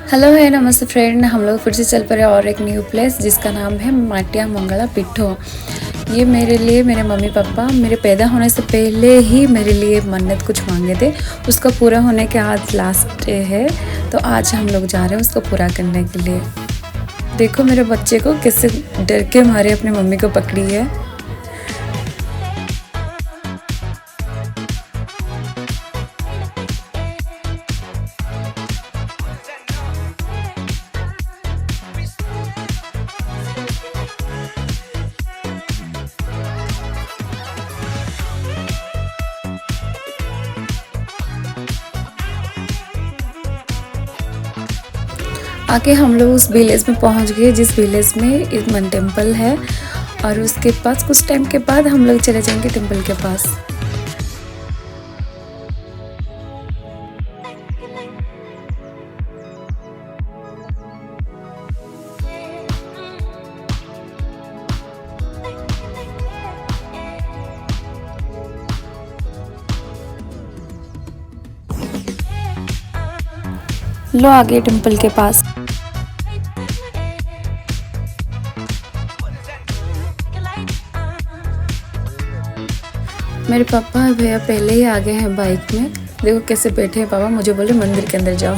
Hello है नमस्ते friend, हम लोग फिर से चल पड़े और एक न्यू प्लेस जिसका नाम है माटिया मंगला पिट्ठो। ये मेरे लिए मेरे मम्मी पापा मेरे पैदा होने से पहले ही मेरे लिए मन्नत कुछ मांगे थे। उसका पूरा होने के आज लास्ट डे है, तो आज हम लोग जा रहे हैं उसको पूरा करने के लिए। देखो मेरे बच्चे को कैसे डर के मारे अपनी मम्मी को पकड़ी है। आके हम लोग उस विलेज में पहुंच गए जिस विलेज में एक मन टेम्पल है, और उसके पास कुछ टाइम के बाद हम लोग चले जाएंगे टेम्पल के पास। लो आगे टेम्पल के पास। मेरे पापा भैया पहले ही आ गए हैं बाइक में। देखो कैसे बैठे हैं पापा। मुझे बोले मंदिर के अंदर जाओ।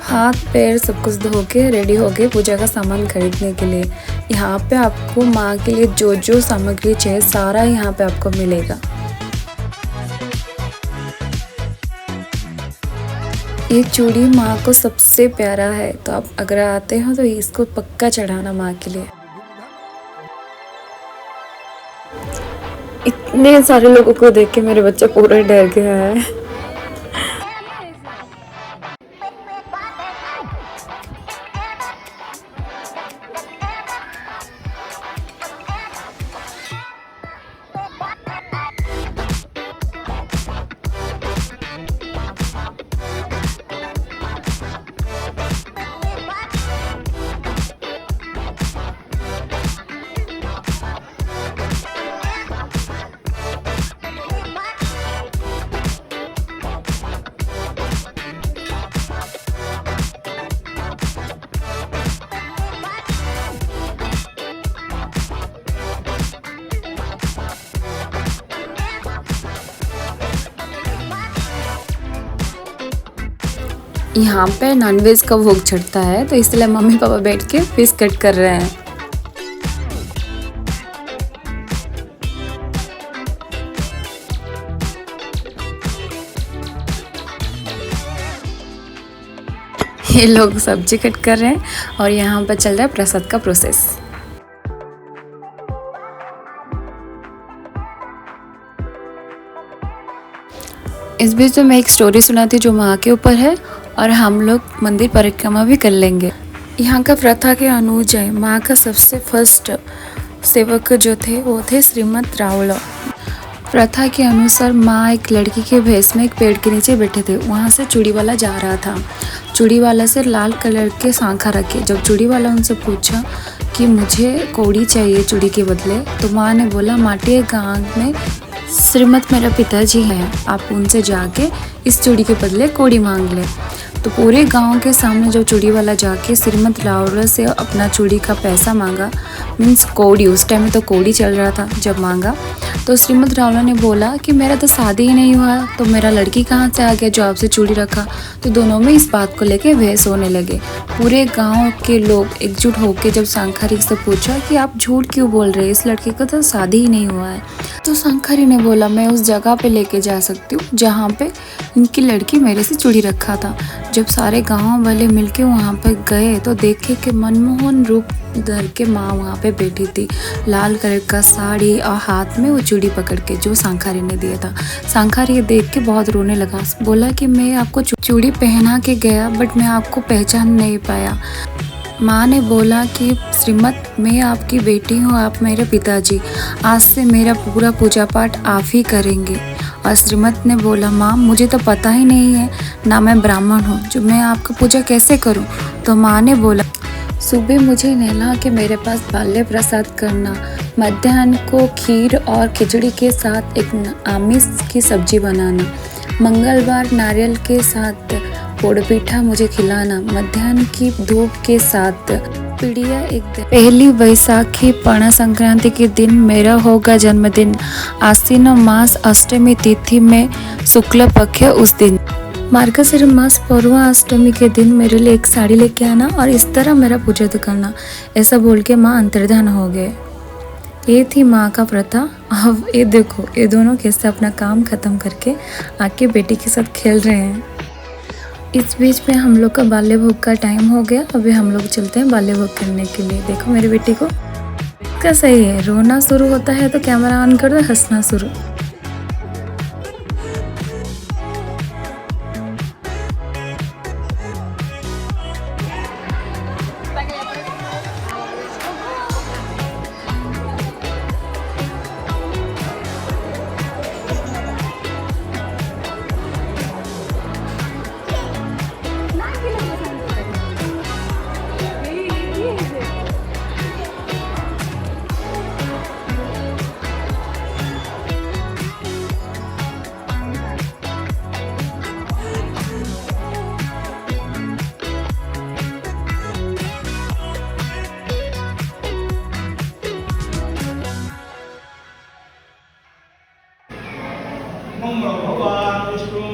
हाथ पैर सब कुछ धो के रेडी हो गए पूजा का सामान खरीदने के लिए। यहाँ पे आपको माँ के लिए जो जो सामग्री चाहिए सारा यहाँ पे आपको मिलेगा। ये चूड़ी माँ को सबसे प्यारा है, तो आप अगर आते हो तो इसको पक्का चढ़ाना माँ के लिए। इतने सारे लोगों को देख के मेरे बच्चा पूरा डर गया है। यहाँ पे नॉनवेज का भोग चढ़ता है, तो इसलिए मम्मी पापा बैठ के फिश कट कर रहे हैं। ये लोग सब्जी कट कर रहे हैं और यहाँ पर चल रहा है प्रसाद का प्रोसेस। इस बीच तो मैं एक स्टोरी सुनाती जो माँ के ऊपर है, और हम लोग मंदिर परिक्रमा भी कर लेंगे। यहाँ का प्रथा के अनुसार माँ का सबसे फर्स्ट सेवक जो थे वो थे श्रीमद रावल। प्रथा के अनुसार माँ एक लड़की के भेष में एक पेड़ के नीचे बैठे थे। वहाँ से चूड़ी वाला जा रहा था। चूड़ी वाला से लाल कलर के सांखा रखे। जब चूड़ी वाला उनसे पूछा कि मुझे कौड़ी चाहिए चूड़ी के बदले, तो माँ ने बोला माटिया गांव में श्रीमद मेरा पिताजी हैं, आप उनसे जाके इस चूड़ी के बदले कौड़ी मांग ले। तो पूरे गांव के सामने जब चूड़ी वाला जाके श्रीमद रावल से अपना चूड़ी का पैसा मांगा, मीन्स कौड़ी, उस टाइम में तो कौड़ी चल रहा था, जब मांगा तो श्रीमद रावल ने बोला कि मेरा तो शादी ही नहीं हुआ, तो मेरा लड़की कहाँ से आ गया जो आपसे चूड़ी रखा। तो दोनों में इस बात को लेके बहस होने लगे। पूरे गांव के लोग एकजुट होकर जब सांखारी से पूछा कि आप झूठ क्यों बोल रहे हैं, इस लड़के को तो शादी ही नहीं हुआ है। तो सांखारी ने बोला मैं उस जगह पे लेके जा सकती हूँ जहाँ पे इनकी लड़की मेरे से चूड़ी रखा था। जब सारे गांव वाले मिलके वहाँ पे गए तो देखे कि मनमोहन रूप धर के माँ वहाँ पे बैठी थी, लाल कलर का साड़ी और हाथ में वो चूड़ी पकड़ के जो सांखारी ने दिया था। सांखारी ये देख के बहुत रोने लगा। बोला कि मैं आपको चूड़ी पहना के गया बट मैं आपको पहचान नहीं पाया। माँ ने बोला कि श्रीमद मैं आपकी बेटी हूँ, आप मेरे पिताजी, आज से मेरा पूरा पूजा पाठ आप ही करेंगे। और श्रीमद ने बोला माँ मुझे तो पता ही नहीं है ना, मैं ब्राह्मण हूँ, जो मैं आपका पूजा कैसे करूँ। तो माँ ने बोला सुबह मुझे नहला के मेरे पास बाल्य प्रसाद करना, मध्याह्न को खीर और खिचड़ी के साथ एक आमिष की सब्जी बनाना, मंगलवार नारियल के साथ पोड़पीठा मुझे खिलाना, मध्याह्न की धूप के साथ पीड़िया एक दिन। पहली वैसाखी पणा संक्रांति के दिन मेरा होगा जन्मदिन, आश्विन मास अष्टमी तिथि में शुक्ल पक्ष उस दिन। मार्गशीर मास पौर्वा अष्टमी के दिन मेरे लिए एक साड़ी लेके आना और इस तरह मेरा पूजा तो करना। ऐसा बोल के माँ अंतर्धान हो गए। ये थी माँ का प्रथा। अब ये देखो ये दोनों कैसे अपना काम ख़त्म करके आके बेटी के साथ खेल रहे हैं। इस बीच में हम लोग का बाल्य भोग का टाइम हो गया। अभी हम लोग चलते हैं बाल्य भोग करने के लिए। देखो मेरी बेटी को क्या सही है, रोना शुरू होता है तो कैमरा ऑन कर दो, हंसना शुरू। भगवान विष्णु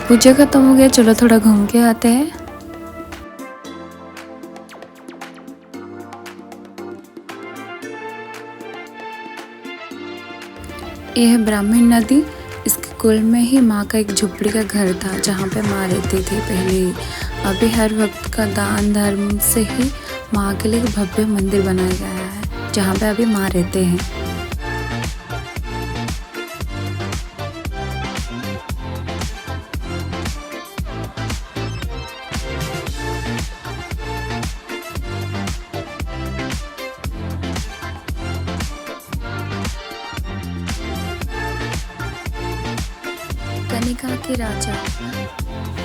पूजा खत्म हो गया, चलो थोड़ा घूम के आते हैं। यह है ब्राह्मण नदी। इसके कुल में ही माँ का एक झुपड़ी का घर था जहाँ पे माँ रहती थी पहले ही। अभी हर वक्त का दान धर्म से ही माँ के लिए एक भव्य मंदिर बनाया गया है जहाँ पे अभी माँ रहते हैं। कनिका के राजा।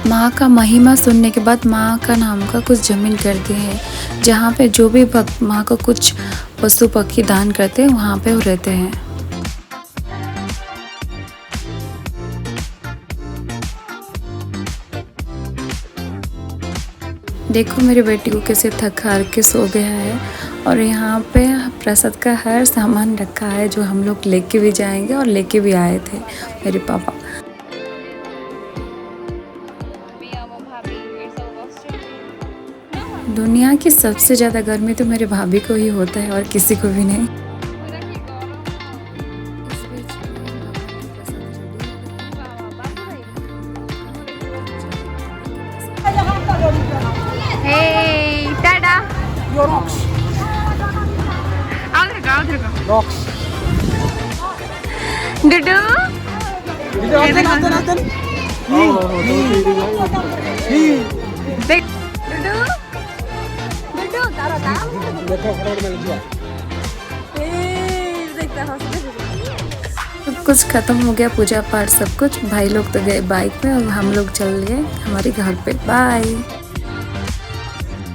माँ का महिमा सुनने के बाद माँ का नाम का कुछ जमीन कर दी है जहाँ पे जो भी भक्त माँ को कुछ पशु पक्षी दान करते हैं वहाँ पे वो रहते हैं। देखो मेरी बेटी को कैसे थक हार के सो गया है। और यहाँ पे प्रसाद का हर सामान रखा है जो हम लोग लेके भी जाएंगे और लेके भी आए थे मेरे पापा। दुनिया की सबसे ज़्यादा गर्मी तो मेरे भाभी को ही होता है और किसी को भी नहीं। Hey, tada! Your rocks. I'll go. Rocks. Dudu? Nathan. Big. Dudu? Dudu, taro tahu. देखो फटाफट में लिखा। देखता हूँ सब कुछ खत्म हो गया, पूजा पाठ सब कुछ। भाई लोग तो गए बाइक में और हम लोग चल गए हमारे घर पे। बाय।